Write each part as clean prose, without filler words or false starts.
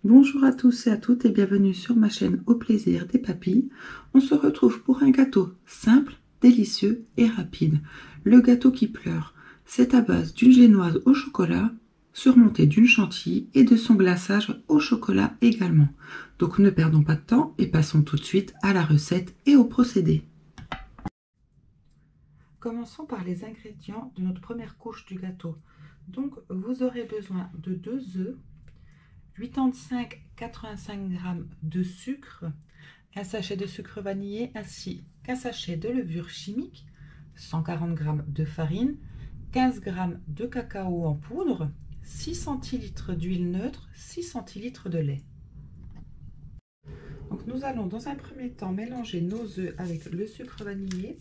Bonjour à tous et à toutes et bienvenue sur ma chaîne Au plaisir des papilles. On se retrouve pour un gâteau simple, délicieux et rapide. Le gâteau qui pleure, c'est à base d'une génoise au chocolat, surmontée d'une chantilly et de son glaçage au chocolat également. Donc ne perdons pas de temps et passons tout de suite à la recette et au procédé. Commençons par les ingrédients de notre première couche du gâteau. Donc vous aurez besoin de 2 œufs, 85-85 g de sucre, un sachet de sucre vanillé ainsi qu'un sachet de levure chimique, 140 g de farine, 15 g de cacao en poudre, 6 centilitres d'huile neutre, 6 centilitres de lait. Donc nous allons dans un premier temps mélanger nos œufs avec le sucre vanillé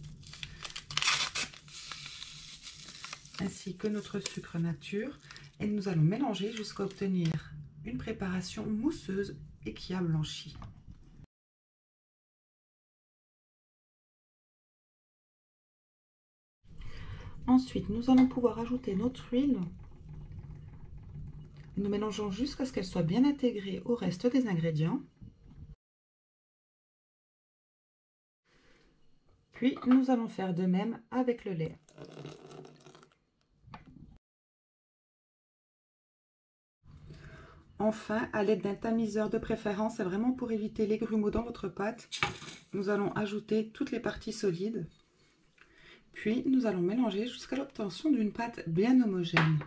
ainsi que notre sucre nature et nous allons mélanger jusqu'à obtenir une préparation mousseuse et qui a blanchi. Ensuite, nous allons pouvoir ajouter notre huile. Nous mélangeons jusqu'à ce qu'elle soit bien intégrée au reste des ingrédients. Puis, nous allons faire de même avec le lait. Enfin, à l'aide d'un tamiseur de préférence, c'est vraiment pour éviter les grumeaux dans votre pâte, nous allons ajouter toutes les parties solides. Puis, nous allons mélanger jusqu'à l'obtention d'une pâte bien homogène.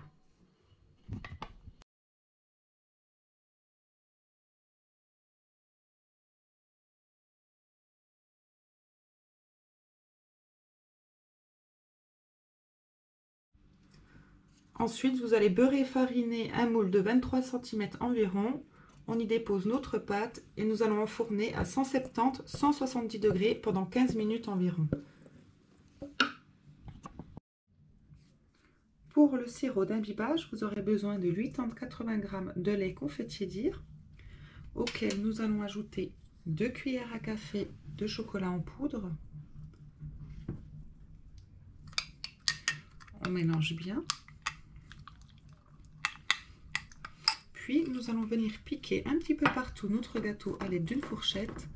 Ensuite, vous allez beurrer et fariner un moule de 23 cm environ. On y dépose notre pâte et nous allons enfourner à 170-170 degrés pendant 15 minutes environ. Pour le sirop d'imbibage, vous aurez besoin de 80-80 g de lait qu'on fait tiédir, auquel nous allons ajouter 2 cuillères à café de chocolat en poudre. On mélange bien. Puis nous allons venir piquer un petit peu partout notre gâteau à l'aide d'une fourchette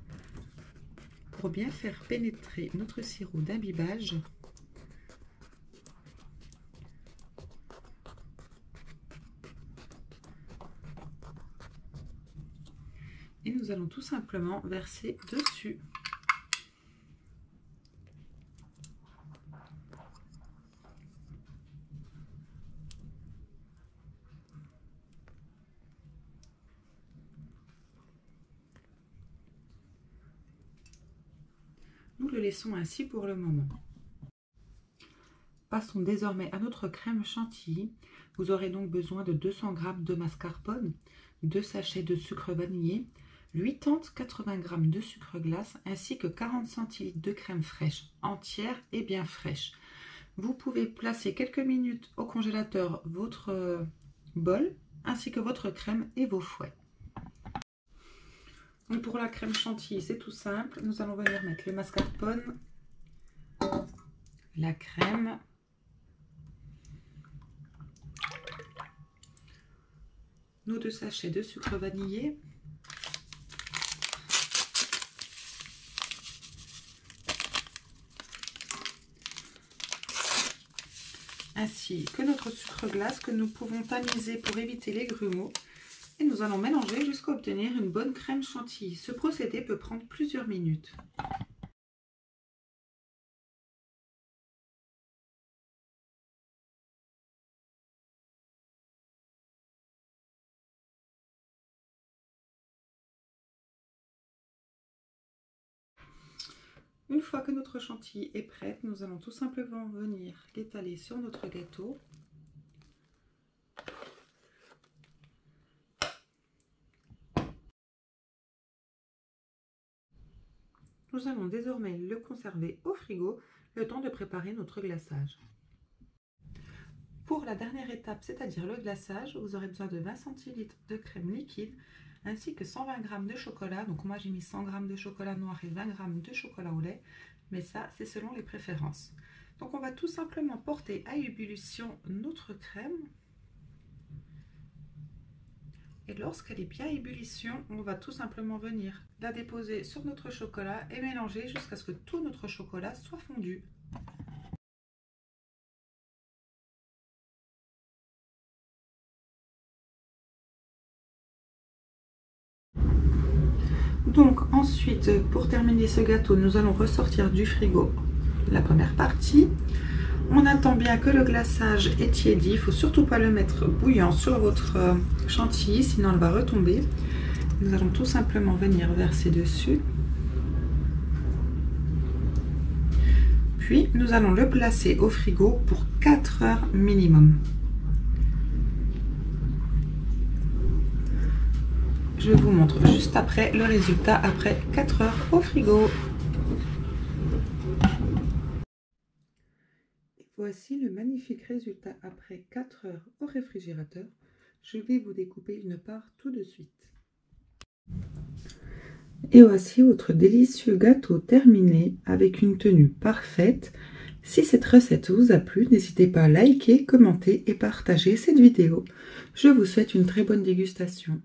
pour bien faire pénétrer notre sirop d'imbibage. Et nous allons tout simplement verser dessus. Nous le laissons ainsi pour le moment. Passons désormais à notre crème chantilly. Vous aurez donc besoin de 200 g de mascarpone, 2 sachets de sucre vanillé, 80-80 g de sucre glace ainsi que 40 centilitres de crème fraîche, entière et bien fraîche. Vous pouvez placer quelques minutes au congélateur votre bol ainsi que votre crème et vos fouets. Donc pour la crème chantilly, c'est tout simple. Nous allons venir mettre le mascarpone, la crème, nos 2 sachets de sucre vanillé, ainsi que notre sucre glace que nous pouvons tamiser pour éviter les grumeaux. Et nous allons mélanger jusqu'à obtenir une bonne crème chantilly. Ce procédé peut prendre plusieurs minutes. Une fois que notre chantilly est prête, nous allons tout simplement venir l'étaler sur notre gâteau. Nous allons désormais le conserver au frigo, le temps de préparer notre glaçage. Pour la dernière étape, c'est-à-dire le glaçage, vous aurez besoin de 20 centilitres de crème liquide ainsi que 120 g de chocolat. Donc moi j'ai mis 100 g de chocolat noir et 20 g de chocolat au lait, mais ça c'est selon les préférences. Donc on va tout simplement porter à ébullition notre crème. Et lorsqu'elle est bien à ébullition, on va tout simplement venir la déposer sur notre chocolat et mélanger jusqu'à ce que tout notre chocolat soit fondu. Donc ensuite, pour terminer ce gâteau, nous allons ressortir du frigo la première partie. On attend bien que le glaçage est tiédi. Il ne faut surtout pas le mettre bouillant sur votre chantilly, sinon elle va retomber. Nous allons tout simplement venir verser dessus. Puis nous allons le placer au frigo pour 4 heures minimum. Je vous montre juste après le résultat après 4 heures au frigo. Voici le magnifique résultat après 4 heures au réfrigérateur. Je vais vous découper une part tout de suite. Et voici votre délicieux gâteau terminé avec une tenue parfaite. Si cette recette vous a plu, n'hésitez pas à liker, commenter et partager cette vidéo. Je vous souhaite une très bonne dégustation.